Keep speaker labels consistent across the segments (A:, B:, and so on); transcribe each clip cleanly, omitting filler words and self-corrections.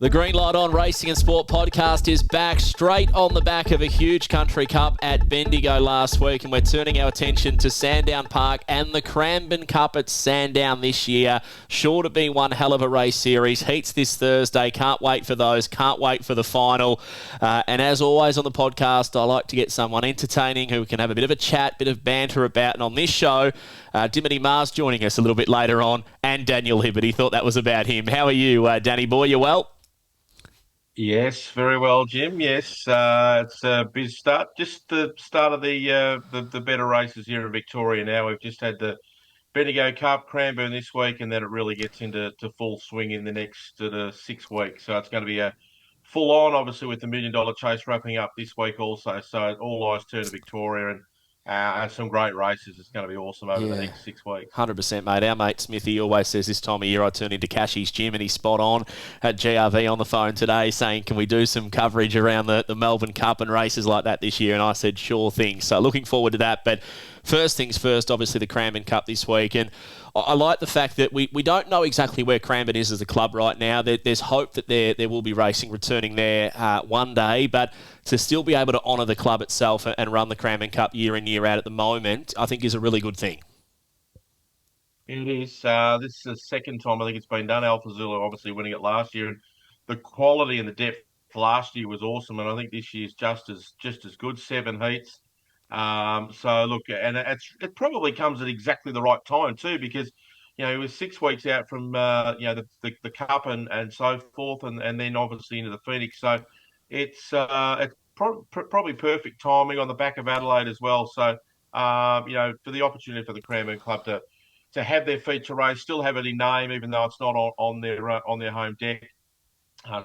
A: The Green Light On Racing and Sport podcast is back straight on the back of a huge country cup at Bendigo last week, and we're turning our attention to Sandown Park and the Cranbourne Cup at Sandown this year. Sure to be one hell of a race series. Heats this Thursday. Can't wait for those. Can't wait for the final. And as always on the podcast, I like to get someone entertaining who we can have a bit of a chat, bit of banter about. And on this show, Dimity Maher's joining us a little bit later on, and Daniel Hibberd. He thought that was about him. How are you, Danny boy? You well?
B: Yes, very well, Jim. Yes, it's a busy start. Just the start of the better races here in Victoria now. We've just had the Bendigo Cup, Cranbourne this week, and then it really gets into full swing in the next 6 weeks. So it's going to be a full on, obviously, with the $1 million chase wrapping up this week also. So all eyes turn to Victoria and some great races. It's going to be awesome over the
A: Yeah.
B: next 6 weeks.
A: 100%, mate. Our mate Smithy always says this time of year I turn into Cashy's gym, and he's spot on. Had GRV on the phone today saying, can we do some coverage around the Melbourne Cup and races like that this year? And I said, sure thing. So looking forward to that. But first things first, obviously the Cranbourne Cup this week. And I like the fact that we don't know exactly where Cranbourne is as a club right now. There's hope that there will be racing returning there one day, but to still be able to honour the club itself and run the Cranbourne Cup year in, year out at the moment, I think is a really good thing.
B: It is. This is the second time I think it's been done. Alpha Zulu obviously winning it last year, and the quality and the depth last year was awesome, and I think this year's just as good. 7 heats. So look, and it probably comes at exactly the right time too, because it was 6 weeks out from the cup and so forth, and then obviously into the Phoenix. So it's probably perfect timing on the back of Adelaide as well. So for the opportunity for the Cranbourne Club to have their feature race, still have it in name, even though it's not on their home deck.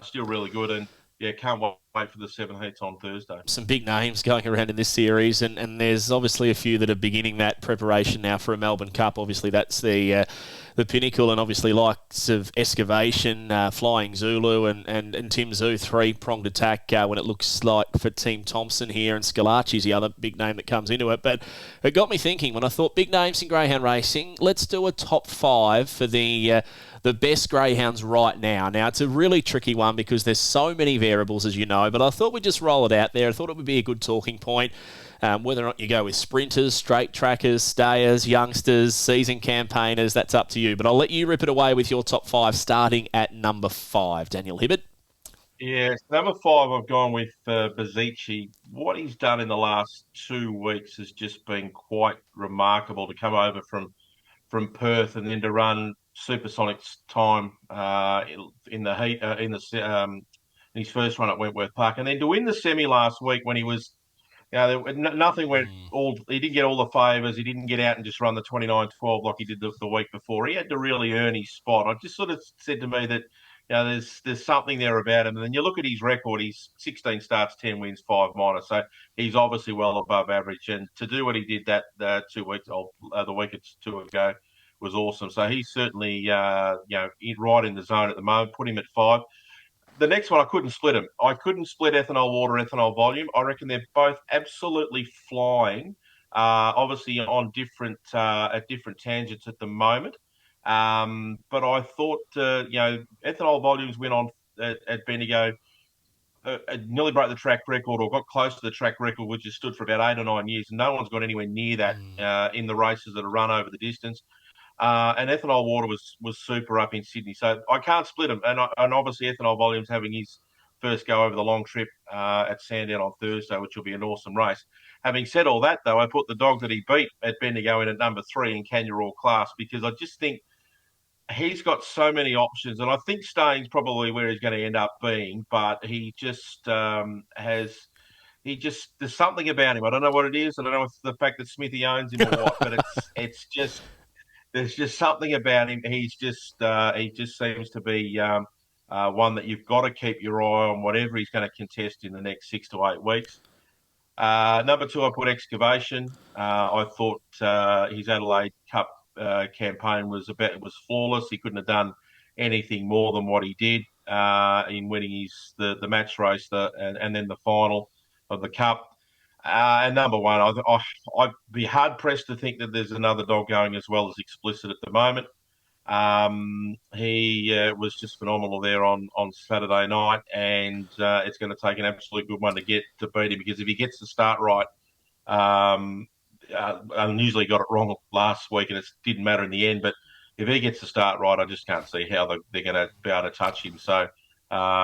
B: Still really good, and yeah, can't wait for the 7 heats on Thursday.
A: Some big names going around in this series, and there's obviously a few that are beginning that preparation now for a Melbourne Cup. Obviously, that's the pinnacle, and obviously likes of Excavation, Flying Zulu, and Tim Zoo, three-pronged attack when it looks like for Team Thompson here, and Scalacci's the other big name that comes into it. But it got me thinking when I thought big names in greyhound racing. Let's do a top 5 for the best greyhounds right now. Now, it's a really tricky one because there's so many variables, as you know, but I thought we'd just roll it out there. I thought it would be a good talking point. Whether or not you go with sprinters, straight trackers, stayers, youngsters, season campaigners, that's up to you. But I'll let you rip it away with your top 5, starting at number 5. Daniel Hibberd.
B: Yeah, number 5, I've gone with Bazici. What he's done in the last 2 weeks has just been quite remarkable, to come over from Perth and then to run Supersonic's time in the heat in his first run at Wentworth Park, and then to win the semi last week when he was, nothing went all. He didn't get all the favours. He didn't get out and just run the 29-12 like he did the week before. He had to really earn his spot. I just sort of said to me that there's something there about him. And then you look at his record. He's 16 starts, 10 wins, 5 minors. So he's obviously well above average. And to do what he did that 2 weeks, the week or two ago, was awesome. So he's certainly right in the zone at the moment. Put him at 5. The next one, I couldn't split them. I couldn't split ethanol water, ethanol volume. I reckon they're both absolutely flying. Obviously on different at different tangents at the moment. But I thought ethanol volumes went on at Bendigo. Nearly broke the track record, or got close to the track record, which has stood for about 8 or 9 years. No one's got anywhere near that in the races that are run over the distance. And ethanol water was super up in Sydney, so I can't split them. And obviously ethanol volume's having his first go over the long trip at Sandown on Thursday, which will be an awesome race. Having said all that, though, I put the dog that he beat at Bendigo in at number 3 in Kangaroo class, because I just think he's got so many options, and I think staying's probably where he's going to end up being. But he just there's something about him. I don't know what it is. I don't know if it's the fact that Smithy owns him or what, but it's just there's just something about him. He just seems to be one that you've got to keep your eye on, whatever he's going to contest in the next 6 to 8 weeks. Number 2, I put Excavation. I thought his Adelaide Cup campaign was flawless. He couldn't have done anything more than what he did in winning the match race and then the final of the Cup. And number 1, I'd be hard pressed to think that there's another dog going as well as Explicit at the moment. He was just phenomenal there on Saturday night, and it's going to take an absolute good one to get to beat him, because if he gets the start right, um, and usually got it wrong last week, and it didn't matter in the end. But if he gets the start right, I just can't see how they're going to be able to touch him. So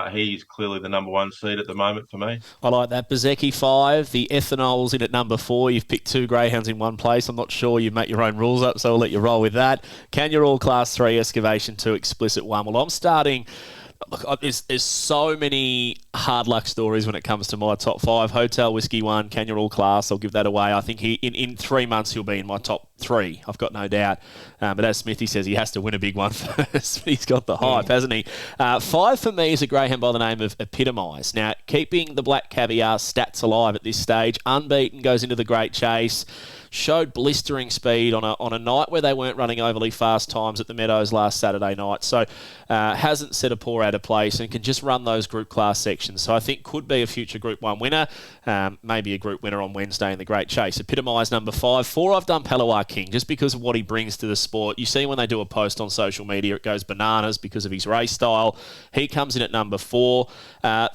B: he's clearly the number one seed at the moment for me.
A: I like that. Bezecchi 5, the Ethanol's in at number 4. You've picked 2 greyhounds in one place. I'm not sure you make your own rules up, so I'll let you roll with that. Canyon Class 3, Excavation 2, Explicit 1. Well, I'm starting... Look, there's so many hard luck stories when it comes to my top 5. Hotel Whiskey 1, Canyon Class, I'll give that away. I think in 3 months he'll be in my top 3. I've got no doubt. But as Smithy says, he has to win a big one first. He's got the hype, hasn't he? 5 for me is a greyhound by the name of Epitomise. Now, keeping the Black Caviar stats alive at this stage, unbeaten, goes into the Great Chase. Showed blistering speed on a night where they weren't running overly fast times at the Meadows last Saturday night. So hasn't set a paw out of place and can just run those group class sections. So I think could be a future Group 1 winner, maybe a group winner on Wednesday in the Great Chase. Epitomise number 5. 4, I've done Palawa King just because of what he brings to the sport. You see when they do a post on social media, it goes bananas because of his race style. He comes in at number 4.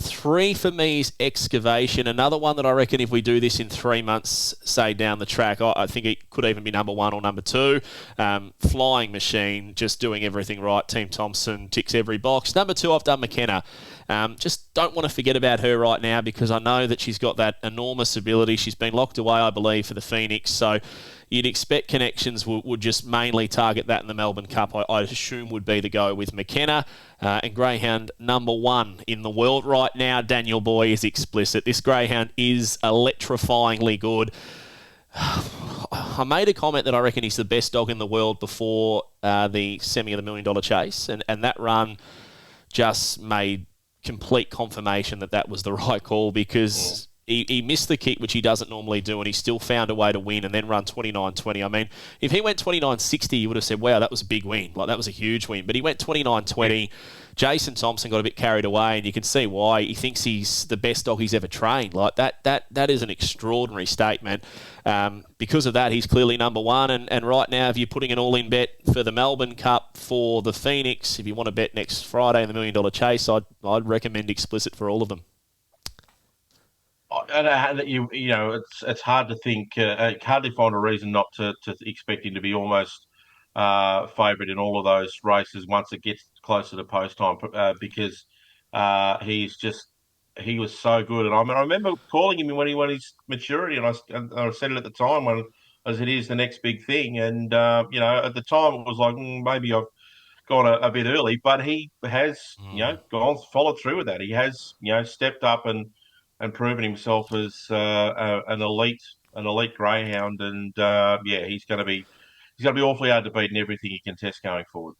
A: 3 for me is Excavation. Another one that I reckon if we do this in 3 months, say down the track, I think it could even be number 1 or number 2. Flying Machine, just doing everything right. Team Thompson ticks every box. Number 2, I've done McKenna. Just don't want to forget about her right now because I know that she's got that enormous ability. She's been locked away, I believe, for the Phoenix. So you'd expect Connections would just mainly target that in the Melbourne Cup. I assume would be the go with McKenna. And Greyhound number 1 in the world right now, Daniel Boy, is Explicit. This Greyhound is electrifyingly good. I made a comment that I reckon he's the best dog in the world before the semi of the $1 million chase, and that run just made complete confirmation that was the right call because he missed the kick, which he doesn't normally do, and he still found a way to win and then run 29.20. I mean, if he went 29.60, you would have said, wow, that was a big win. Like, that was a huge win. But he went 29.20. Jason Thompson got a bit carried away, and you can see why. He thinks he's the best dog he's ever trained. Like, that is an extraordinary statement. Because of that, he's clearly number 1. And right now, if you're putting an all-in bet for the Melbourne Cup, for the Phoenix, if you want to bet next Friday in the $1 million chase, I'd recommend Explicit for all of them.
B: And you know, it's hard to think, hardly find a reason not to expect him to be almost favourite in all of those races once it gets closer to post time, because he was so good. And I remember calling him when he won his maturity, and I said it at the time when as it is the next big thing. And you know, at the time it was like maybe I've gone a bit early, but he has followed through with that. He has stepped up and proven himself as an elite greyhound, and he's going to be awfully hard to beat in everything he contests going forward.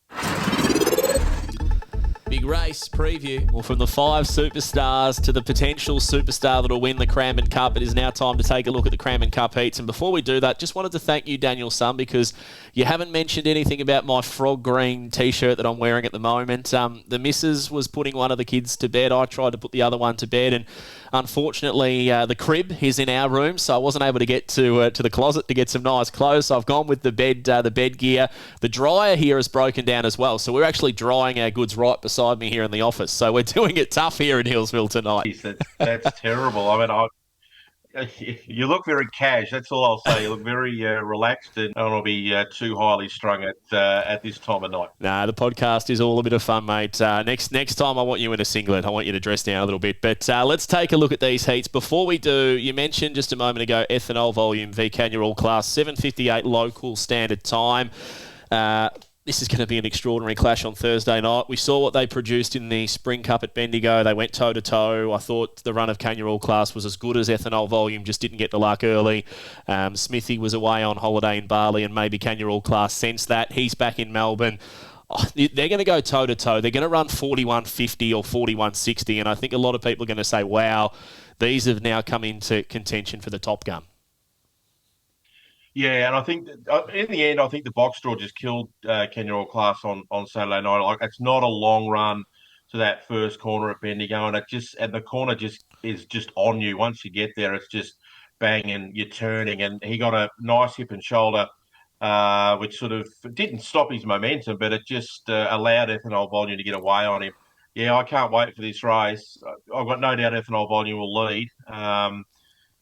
A: Big race preview. Well, from the 5 superstars to the potential superstar that will win the Cranbourne Cup, it is now time to take a look at the Cranbourne Cup heats. And before we do that, just wanted to thank you, Daniel Sun, because you haven't mentioned anything about my frog green T-shirt that I'm wearing at the moment. The missus was putting one of the kids to bed. I tried to put the other one to bed, and unfortunately, the crib is in our room, so I wasn't able to get to the closet to get some nice clothes. So I've gone with the bed gear. The dryer here is broken down as well, so we're actually drying our goods right beside me here in the office. So we're doing it tough here in Hillsville tonight.
B: That's terrible. I mean, you look very cash. That's all I'll say. You look very relaxed, and I don't want to be too highly strung at this time of night.
A: Nah, the podcast is all a bit of fun, mate. Next time, I want you in a singlet. I want you to dress down a little bit. But let's take a look at these heats. Before we do, you mentioned just a moment ago ethanol volume v Canyon Class 7:58 local standard time. This is going to be an extraordinary clash on Thursday night. We saw what they produced in the Spring Cup at Bendigo. They went toe-to-toe. I thought the run of Kangaroo Class was as good as Ethanol Volume, just didn't get the luck early. Smithy was away on holiday in Bali, and maybe Kangaroo Class sensed that. He's back in Melbourne. They're going to go toe-to-toe. They're going to run 41.50 or 41.60, and I think a lot of people are going to say, wow, these have now come into contention for the Top Gun.
B: Yeah, and I think in the end, I think the box draw just killed Kenya Class on Saturday night. Like, it's not a long run to that first corner at Bendigo, and the corner just is just on you. Once you get there, it's just banging, you're turning, and he got a nice hip and shoulder which sort of didn't stop his momentum, but it just allowed ethanol volume to get away on him. Yeah, I can't wait for this race. I've got no doubt ethanol volume will lead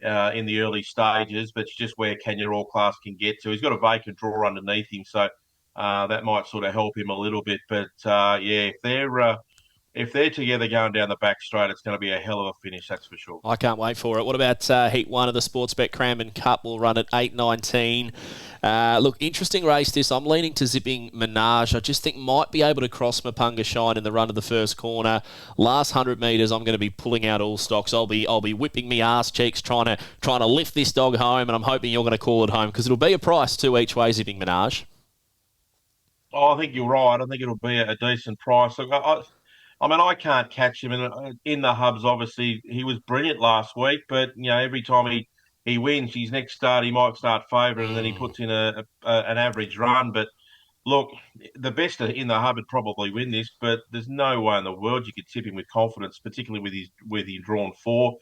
B: in the early stages, but it's just where Kenya All Class can get to. He's got a vacant draw underneath him, so that might sort of help him a little bit. But yeah, if they're together going down the back straight, it's going to be a hell of a finish, that's for sure.
A: I can't wait for it. What about Heat 1 of the Sportsbet Cranbourne Cup? Will run at 8:19. Look, interesting race this. I'm leaning to zipping Menage. I just think might be able to cross Mapunga Shine in the run of the first corner. Last 100 metres, I'm going to be pulling out all stocks. I'll be whipping me arse cheeks trying to lift this dog home, and I'm hoping you're going to call it home because it'll be a price two each way zipping Menage.
B: Oh, I think you're right. I think it'll be a decent price. Look, I mean, I can't catch him in the hubs. Obviously, he was brilliant last week, but every time he wins, his next start he might start favourite, and then he puts in an average run. But look, the best in the hub would probably win this, but there's no way in the world you could tip him with confidence, particularly with his drawn four.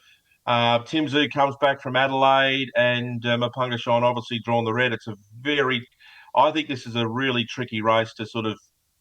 B: Tim Zoo comes back from Adelaide, and Mapunga Shine obviously drawn the red. I think this is a really tricky race to sort of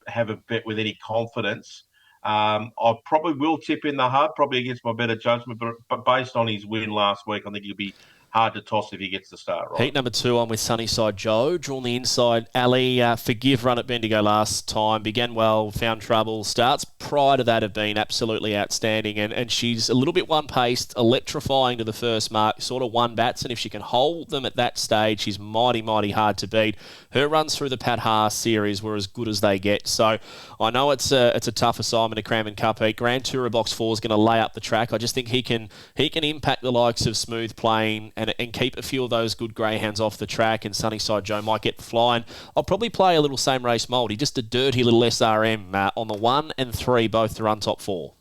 B: have a bet with any confidence. I probably will tip in the hub, probably against my better judgment, but based on his win last week, I think he'll be hard to toss if he gets the start right.
A: Heat number 2 on with Sunnyside Joe. Drawn the inside alley. Forgive run at Bendigo last time. Began well, found trouble. Starts prior to that have been absolutely outstanding. And she's a little bit one-paced, electrifying to the first mark, sort of one bats. And if she can hold them at that stage, she's mighty, mighty hard to beat. Her runs through the Pat Haas series were as good as they get. So I know it's a tough assignment, a Cranbourne Cup heat. Grand Tourer Box 4 is going to lay up the track. I just think he can impact the likes of Smooth Playing and keep a few of those good greyhounds off the track, and Sunnyside Joe might get flying. I'll probably play a little same race multi, just a dirty little SRM on the 1 and 3, both to run top 4.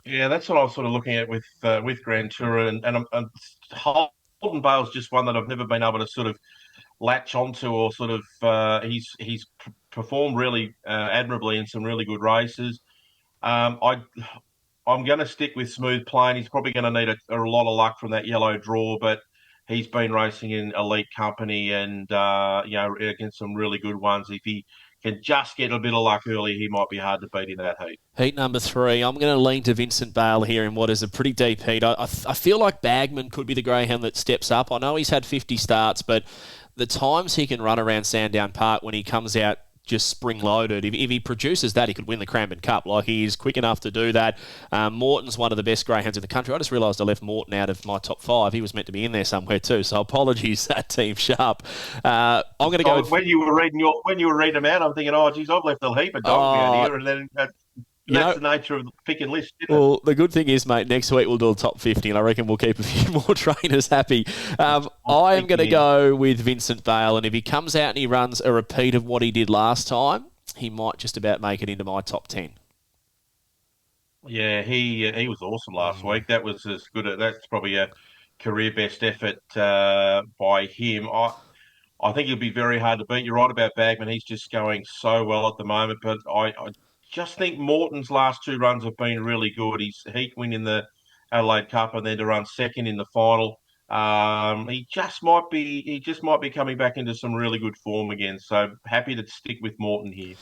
B: Yeah, that's what I was sort of looking at with Grand Tourer, and Holden Bale's just one that I've never been able to sort of latch onto, or sort of he's performed really admirably in some really good races. I'm going to stick with Smooth Plane. He's probably going to need a lot of luck from that yellow draw, but he's been racing in elite company and against some really good ones. If he can just get a bit of luck early, he might be hard to beat in that heat.
A: Heat number 3, I'm going to lean to Vincent Bale here in what is a pretty deep heat. I feel like Bagman could be the greyhound that steps up. I know he's had 50 starts, but the times he can run around Sandown Park when he comes out just spring-loaded. If he produces that, he could win the Cranbourne Cup. Like, he is quick enough to do that. Morton's one of the best greyhounds in the country. I just realised I left Morton out of my top 5. He was meant to be in there somewhere too, so apologies, Team Sharp. I'm going to go with...
B: When you were reading them out, I'm thinking, oh, geez, I've left a heap of dogs out here, and then... That's the nature of the pick and list, isn't it?
A: Well, the good thing is, mate, next week we'll do a top 50, and I reckon we'll keep a few more trainers happy. I am going to go with Vincent Bale, and if he comes out and he runs a repeat of what he did last time, he might just about make it into my top 10.
B: Yeah, he was awesome last week. That was as good. That's probably a career best effort by him. I think he'll be very hard to beat. You're right about Bagman. He's just going so well at the moment. But I just think Morton's last 2 runs have been really good. He's heat win in the Adelaide Cup and then to run second in the final. He just might be coming back into some really good form again. So happy to stick with Morton here.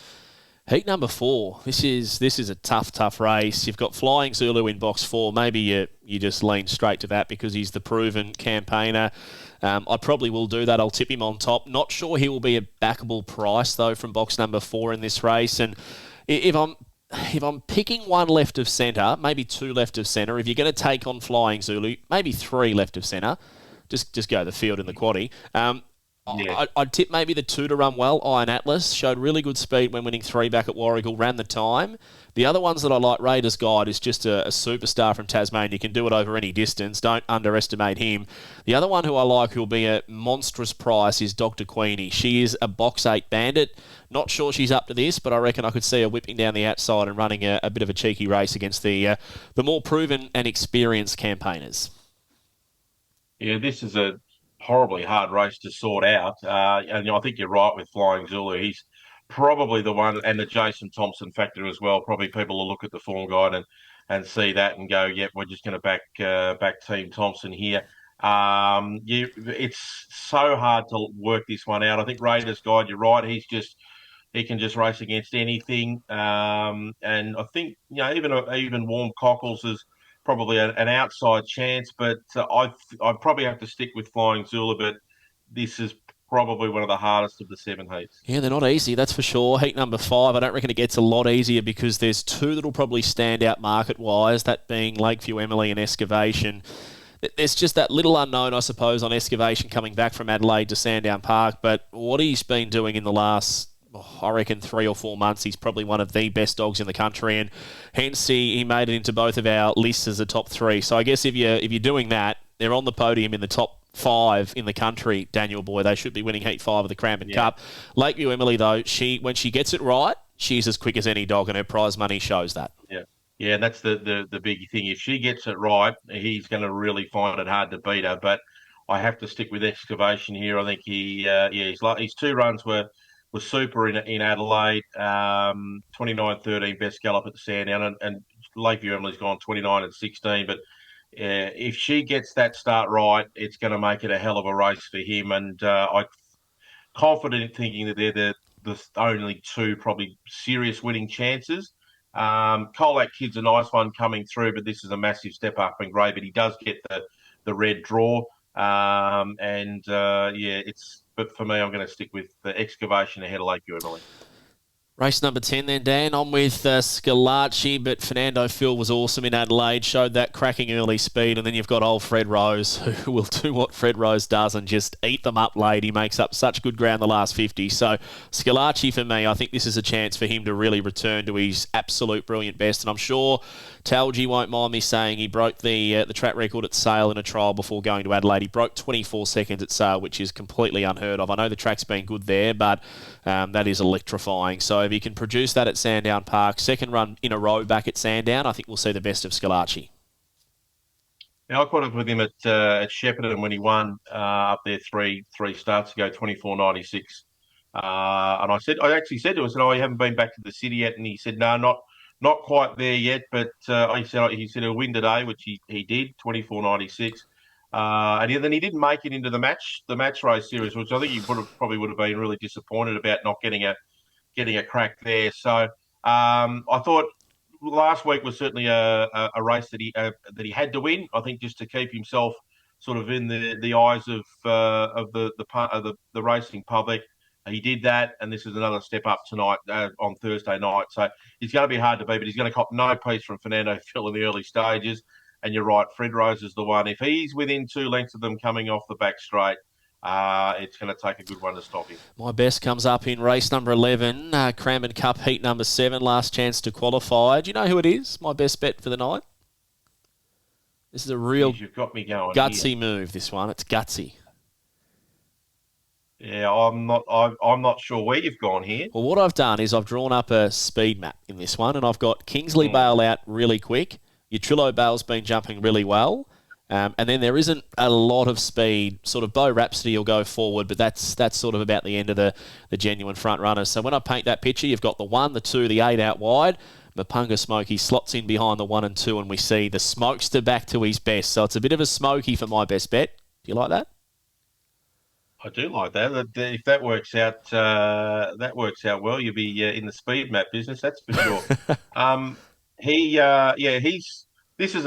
A: Heat number 4. This is a tough race. You've got Flying Zulu in box 4. Maybe you just lean straight to that because he's the proven campaigner. I probably will do that. I'll tip him on top. Not sure he will be a backable price though from box number 4 in this race. And if I'm picking 1 left of centre, maybe 2 left of centre. If you're going to take on Flying Zulu, maybe 3 left of centre. Just go the field in the quaddie.
B: Yeah.
A: I'd tip maybe the 2 to run well. Iron Atlas showed really good speed when winning 3 back at Warragul, ran the time. The other ones that I like, Raiders Guide is just a superstar from Tasmania. You can do it over any distance. Don't underestimate him. The other one who I like who will be a monstrous price is Dr. Queenie. She is a box 8 bandit. Not sure she's up to this, but I reckon I could see her whipping down the outside and running a bit of a cheeky race against the more proven and experienced campaigners.
B: Yeah, this is a horribly hard race to sort out. And I think you're right with Flying Zulu. He's probably the one, and the Jason Thompson factor as well. Probably people will look at the form guide and see that and go, yep, we're just going to back Team Thompson here. It's so hard to work this one out. I think Raiders Guide, you're right. He can just race against anything. And I think even Warm Cockles is probably an outside chance, but I'd probably have to stick with Flying Zula. But this is probably one of the hardest of the 7 heats.
A: Yeah, they're not easy, that's for sure. Heat number 5, I don't reckon it gets a lot easier because there's two that'll probably stand out market-wise, that being Lakeview Emily and Excavation. There's just that little unknown, I suppose, on Excavation coming back from Adelaide to Sandown Park, but what he's been doing in the last, I reckon, 3 or 4 months, he's probably one of the best dogs in the country, and hence he made it into both of our lists as a top 3. So I guess if you're doing that, they're on the podium in the top 5 in the country, Daniel Boy. They should be winning Heat 5 of the Cranbourne Cup. Lakeview Emily, though, when she gets it right, she's as quick as any dog, and her prize money shows that.
B: Yeah. Yeah, and that's the big thing. If she gets it right, he's going to really find it hard to beat her. But I have to stick with Excavation here. I think his 2 runs were super in Adelaide. 29-13 best gallop at the Sandown, and Lakeview Emily's gone 29-16. But if she gets that start right, it's going to make it a hell of a race for him. And I'm confident in thinking that they're the only 2 probably serious winning chances. Colac Kid's a nice one coming through, but this is a massive step up in grey. But he does get the red draw, But for me, I'm going to stick with the Excavation ahead of Lakeview Emily.
A: Race number 10 then, Dan. I'm with Scalacci, but Fernando Phil was awesome in Adelaide, showed that cracking early speed, and then you've got old Fred Rose, who will do what Fred Rose does and just eat them up late. He makes up such good ground the last 50. So Scalacci, for me, I think this is a chance for him to really return to his absolute brilliant best, and I'm sure Talgi won't mind me saying he broke the track record at Sale in a trial before going to Adelaide. He broke 24 seconds at Sale, which is completely unheard of. I know the track's been good there, but that is electrifying. So if he can produce that at Sandown Park, second run in a row back at Sandown, I think we'll see the best of Scalacci.
B: Now, I caught up with him at Shepparton when he won up there three starts ago, 24.96. And I actually said to him, I said, "Oh, you haven't been back to the city yet?" And he said, "No, not quite there yet." But he said he'll win today, which he did, 24.96. Then he didn't make it into the match race series, which I think he probably would have been really disappointed about not getting a crack there. So I thought last week was certainly a race that he had to win. I think just to keep himself sort of in the eyes of the racing public. He did that, and this is another step up tonight on Thursday night. So he's going to be hard to beat, but he's going to cop no piece from Fernando Phil in the early stages. And you're right, Fred Rose is the one. If he's within 2 lengths of them coming off the back straight, it's going to take a good one to stop him.
A: My best comes up in race number 11, Cranbourne Cup Heat number 7, last chance to qualify. Do you know who it is? My best bet for the night? This is a real
B: You've got me going
A: gutsy
B: here.
A: move, this one. It's gutsy.
B: Yeah, I'm not sure where you've gone here.
A: Well, what I've done is I've drawn up a speed map in this one, and I've got Kingsley Bale out really quick. Your Trillo Bale's been jumping really well. And then there isn't a lot of speed. Sort of Bo Rhapsody will go forward, but that's sort of about the end of the genuine front runners. So when I paint that picture, you've got the 1, the 2, the 8 out wide. Mapunga Smokey slots in behind the 1 and 2, and we see the Smokester back to his best. So it's a bit of a smoky for my best bet. Do you like that?
B: I do like that. If that works out, well. You'll be in the speed map business, that's for sure. He's. This is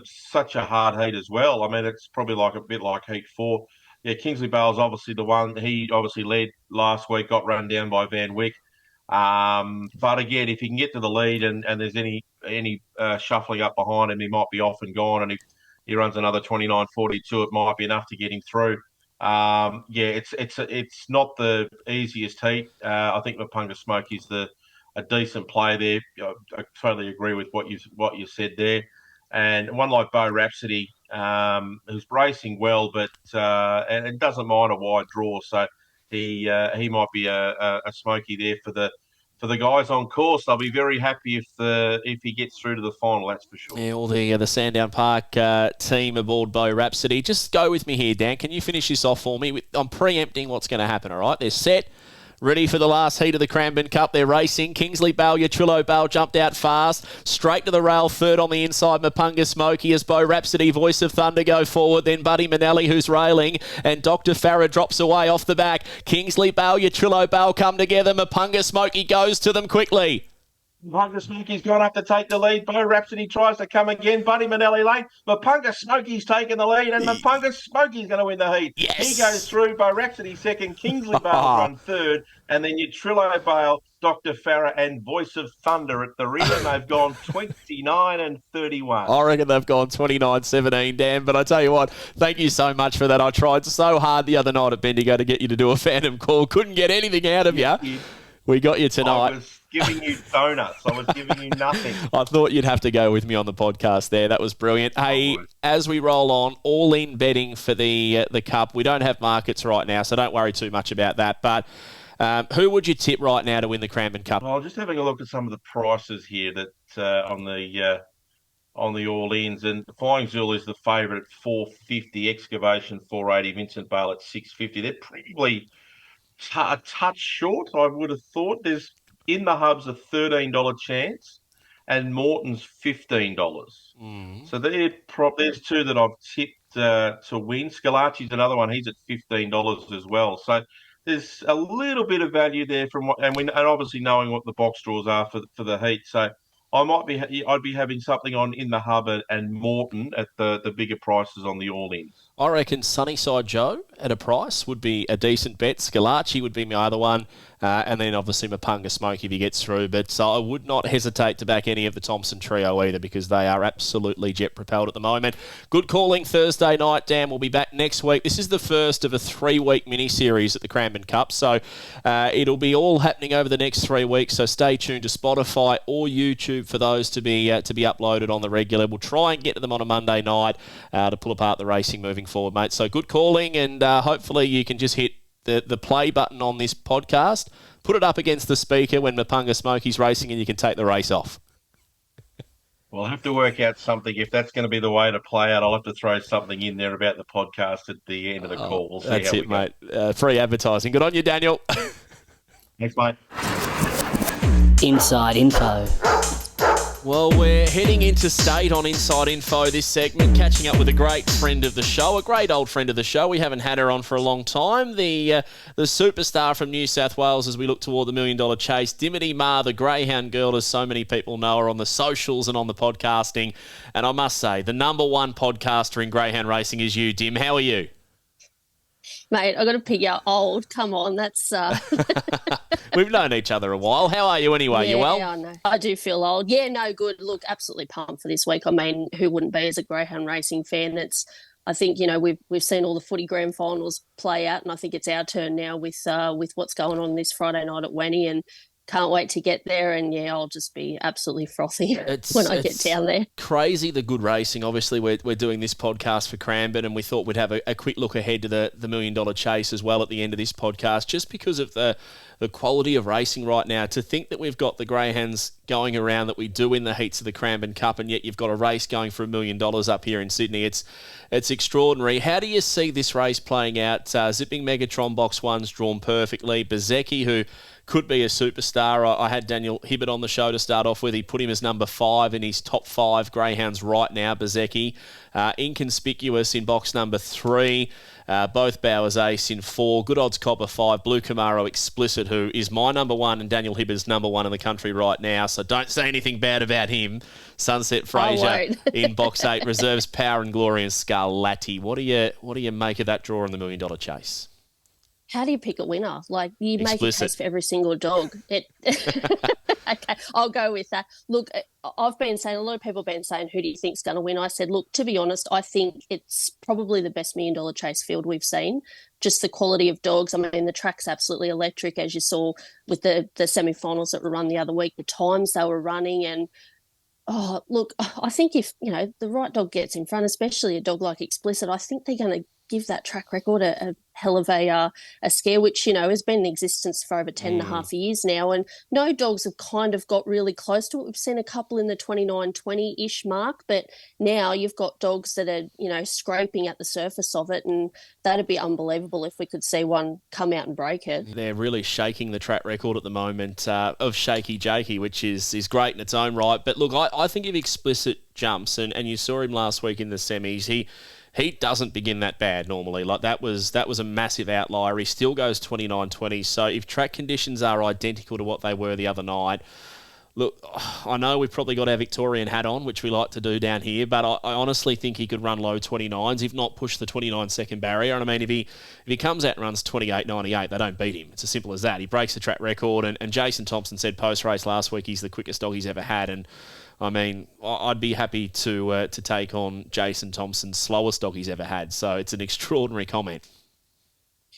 B: such a hard heat as well. I mean, it's probably a bit like Heat 4. Yeah, Kingsley Bale's obviously the one. He obviously led last week, got run down by Van Wyck. But again, if he can get to the lead and there's any shuffling up behind him, he might be off and gone. And if he runs another 29.42, it might be enough to get him through. It's not the easiest heat. I think Mapunga Smoke is a decent play there. I totally agree with what you said there. And one like Bo Rhapsody, who's racing well, but and doesn't mind a wide draw, so he might be a smoky there for the guys on course. They'll be very happy if he gets through to the final. That's for sure.
A: Yeah, all the Sandown Park team aboard Bo Rhapsody. Just go with me here, Dan. Can you finish this off for me? I'm preempting what's going to happen. All right, they're set. Ready for the last heat of the Cranbourne Cup. They're racing. Kingsley Bale, Trillo Bale jumped out fast. Straight to the rail, third on the inside. Mapunga Smoky as Bo Rhapsody, Voice of Thunder go forward. Then Buddy Manelli, who's railing. And Dr. Farah drops away off the back. Kingsley Bale, Trillo Bale come together. Mapunga Smoky goes to them quickly.
B: Mapunga Smoky's gone up to take the lead. Bo Rhapsody tries to come again. Buddy Manelli lane. Mapunga Smoky's taking the lead, and Mapunga Smoky's going to win the heat.
A: Yes.
B: He goes through. Bo Rhapsody second. Kingsley Bale's run third. And then Trillo Bale, Dr. Farah, and Voice of Thunder at the rear. They've gone 29 and 31.
A: I reckon they've gone 29-17, Dan. But I tell you what, thank you so much for that. I tried so hard the other night at Bendigo to get you to do a Phantom call. Couldn't get anything out of you. We got you tonight.
B: I was giving you donuts. I was giving you nothing.
A: I thought you'd have to go with me on the podcast there. That was brilliant. Hey, as we roll on, all-in betting for the Cup. We don't have markets right now, so don't worry too much about that. But who would you tip right now to win the Cranbourne Cup?
B: Well, just having a look at some of the prices here that on the all-ins, and Flying Zulu is the favourite at $4.50, Excavation $4.80, Vincent Bale at $6.50. They're probably a touch short, I would have thought. There's in the hubs a $13 chance, and Morton's $15. So there's two that I've tipped to win. Scalacci's another one; he's at $15 as well. So there's a little bit of value there from what, and obviously knowing what the box draws are for the heat. So I'd be having something on in the hub and Morton at the bigger prices on the all-ins.
A: I reckon Sunnyside Joe at a price would be a decent bet. Scalacci would be my other one. And then obviously Mapunga Smoke if he gets through. But I would not hesitate to back any of the Thompson trio either because they are absolutely jet-propelled at the moment. Good calling Thursday night, Dan. We'll be back next week. This is the first of a 3-week mini-series at the Cranbourne Cup. So it'll be all happening over the next 3 weeks. So stay tuned to Spotify or YouTube for those to be uploaded on the regular. We'll try and get to them on a Monday night to pull apart the racing moving forward, mate. So good calling, and hopefully you can just hit the play button on this podcast, put it up against the speaker when Mapunga Smoky's racing, and you can take the race off.
B: We'll have to work out something. If that's going to be the way to play out, I'll have to throw something in there about the podcast at the end of the call. We'll see
A: that's
B: how
A: it, mate. Free advertising. Good on you, Daniel.
B: Thanks, mate.
C: Inside Info.
A: Well, we're heading into state on Inside Info this segment, catching up with a great friend of the show, a great old friend of the show. We haven't had her on for a long time. The superstar from New South Wales as we look toward the $1 million chase, Dimity Maher, the Greyhound Girl, as so many people know her on the socials and on the podcasting. And I must say, the number one podcaster in greyhound racing is you, Dim. How are you?
D: Mate, I've got to pick out old. Come on, that's...
A: We've known each other a while. How are you anyway? You well?
D: Yeah, I know. I do feel old. Yeah, no, good. Look, absolutely pumped for this week. I mean, who wouldn't be as a greyhound racing fan? I think, we've seen all the footy grand finals play out, and I think it's our turn now with what's going on this Friday night at Wenny, and can't wait to get there, and I'll just be absolutely frothy when I get down there.
A: Crazy, the good racing. Obviously, we're doing this podcast for Cranbourne, and we thought we'd have a quick look ahead to the $1 million chase as well at the end of this podcast, just because of the quality of racing right now. To think that we've got the greyhounds going around that we do in the heats of the Cranbourne Cup, and yet you've got a race going for $1 million up here in Sydney. It's extraordinary. How do you see this race playing out? Zipping Megatron Box 1's drawn perfectly. Bezecchi, who could be a superstar. I had Daniel Hibberd on the show to start off with. He put him as number 5 in his top 5 greyhounds right now, Bezecchi. Inconspicuous in box number 3. Both Bowers ace in 4. Good odds Copper 5. Blue Camaro Explicit, who is my number 1 and Daniel Hibberd's number 1 in the country right now. So don't say anything bad about him. Sunset Fraser in box 8. Reserves Power and Glory and Scarlatti. What do you make of that draw in the $1 million chase?
D: How do you pick a winner? Like, you
A: Explicit.
D: make a case for every single dog. Okay, I'll go with that. Look, I've been saying, a lot of people have been saying, who do you think's going to win? I said, look, to be honest, I think it's probably the best $1 million chase field we've seen. Just the quality of dogs. I mean, the track's absolutely electric, as you saw with the semi-finals that were run the other week, the times they were running. And, look, I think if, the right dog gets in front, especially a dog like Explicit, I think they're going to give that track record a hell of a scare, which, has been in existence for over 10 and a half years now. And no dogs have kind of got really close to it. We've seen a couple in the 29-20-ish mark, but now you've got dogs that are, scraping at the surface of it, and that'd be unbelievable if we could see one come out and break it.
A: They're really shaking the track record at the moment of Shaky Jakey, which is great in its own right. But look, I think if Explicit jumps, and you saw him last week in the semis, he doesn't begin that bad normally. Like that was a massive outlier. He still goes 29-20. So if track conditions are identical to what they were the other night, look, I know we've probably got our Victorian hat on, which we like to do down here, but I honestly think he could run low 29s, if not push the 29-second barrier. And I mean, if he comes out and runs 28.98, they don't beat him. It's as simple as that. He breaks the track record, and Jason Thompson said post-race last week he's the quickest dog he's ever had. And I mean, I'd be happy to take on Jason Thompson's slowest dog he's ever had. So it's an extraordinary comment.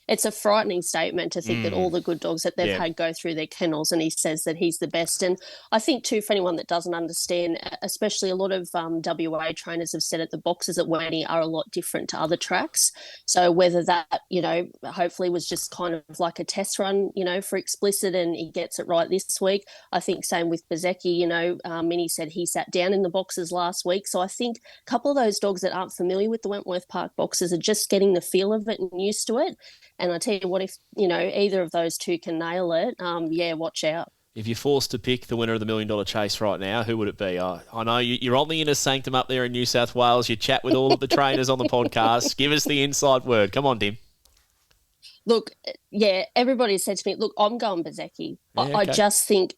D: It's a frightening statement to think that all the good dogs that they've had go through their kennels, and he says that he's the best. And I think too, for anyone that doesn't understand, especially a lot of WA trainers have said it, the boxes at Wanty are a lot different to other tracks. So whether that, hopefully was just kind of like a test run, for Explicit, and he gets it right this week. I think same with Bezecchi, Minnie said he sat down in the boxes last week. So I think a couple of those dogs that aren't familiar with the Wentworth Park boxes are just getting the feel of it and used to it. And I tell you what, if, either of those two can nail it, watch out.
A: If you're forced to pick the winner of the $1 Million Chase right now, who would it be? I know you're on the inner sanctum up there in New South Wales. You chat with all of the trainers on the podcast. Give us the inside word. Come on, Dim.
D: Look, everybody said to me, look, I'm going Bezecchi.
A: Okay.
D: I just think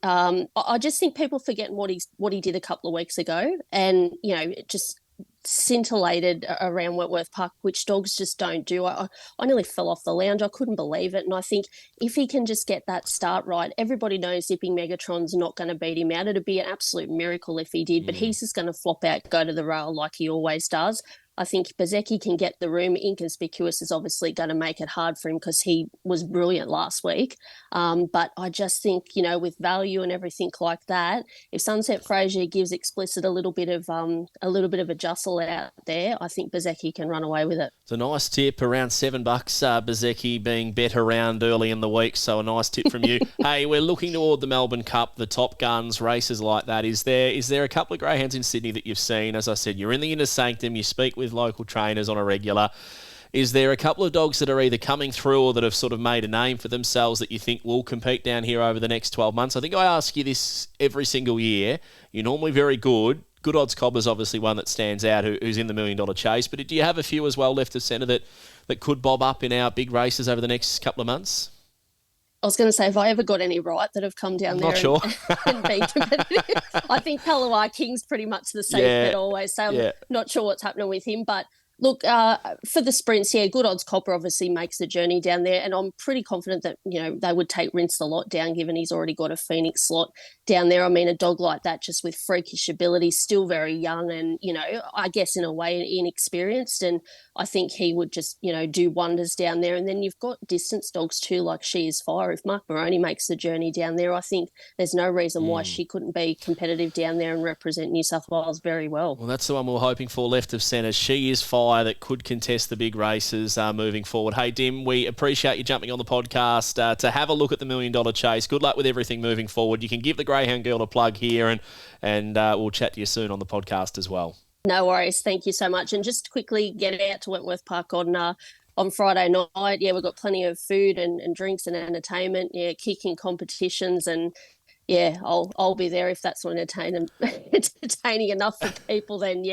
D: people forget what he did a couple of weeks ago, and it just scintillated around Wentworth Park, which dogs just don't do. I nearly fell off the lounge. I couldn't believe it. And I think if he can just get that start right, everybody knows Zipping Megatron's not going to beat him out. It'd be an absolute miracle if he did, but he's just going to flop out, go to the rail like he always does. I think Bezecchi can get the room. Inconspicuous is obviously going to make it hard for him because he was brilliant last week. But I just think, with value and everything like that, if Sunset Fraser gives Explicit a little bit of a jostle out there, I think Bezecchi can run away with it.
A: It's a nice tip, around $7. Bezecchi being bet around early in the week, so a nice tip from you. Hey, we're looking toward the Melbourne Cup, the Top Guns, races like that. Is there a couple of greyhounds in Sydney that you've seen? As I said, you're in the inner sanctum, you speak with local trainers on a regular. Is there a couple of dogs that are either coming through or that have sort of made a name for themselves that you think will compete down here over the next 12 months? I think I ask you this every single year. You're normally very good. Good Odds Cobber's obviously one that stands out who's in the $1 Million Chase. But do you have a few as well left of centre that could bob up in our big races over the next couple of months?
D: I was going to say, if I ever got any right that have come down there and been competitive, I think Palawa King's pretty much the safe bet always. So I'm not sure what's happening with him. But look, for the sprints, Good Odds Copper obviously makes the journey down there. And I'm pretty confident that, they would take Rinse the Lot down, given he's already got a Phoenix slot down there. I mean, a dog like that, just with freakish ability, still very young and, I guess in a way inexperienced. And I think he would just, do wonders down there. And then you've got distance dogs too, like She Is Fire. If Mark Moroney makes the journey down there, I think there's no reason why she couldn't be competitive down there and represent New South Wales very well.
A: Well, that's the one we're hoping for left of centre. She Is Fire, that could contest the big races moving forward. Hey, Dim, we appreciate you jumping on the podcast to have a look at the $1 Million Chase. Good luck with everything moving forward. You can give the Greyhound Girl a plug here, and we'll chat to you soon on the podcast as well.
D: No worries. Thank you so much. And just quickly get out to Wentworth Park on Friday night. Yeah, we've got plenty of food and drinks and entertainment. Yeah, kicking competitions, and I'll be there if that's entertaining enough for people. Then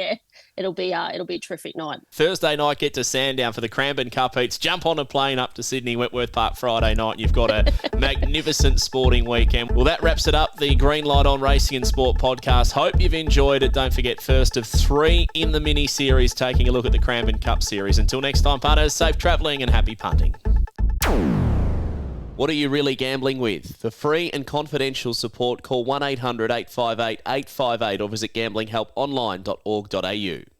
D: it'll be a terrific night.
A: Thursday night, get to Sandown for the Cranbourne Cup heats. Jump on a plane up to Sydney, Wentworth Park Friday night. You've got a magnificent sporting weekend. Well, that wraps it up. The Green Light on Racing and Sport podcast. Hope you've enjoyed it. Don't forget, first of 3 in the mini series, taking a look at the Cranbourne Cup series. Until next time, punters, safe travelling and happy punting. What are you really gambling with? For free and confidential support, call 1-800-858-858 or visit gamblinghelponline.org.au.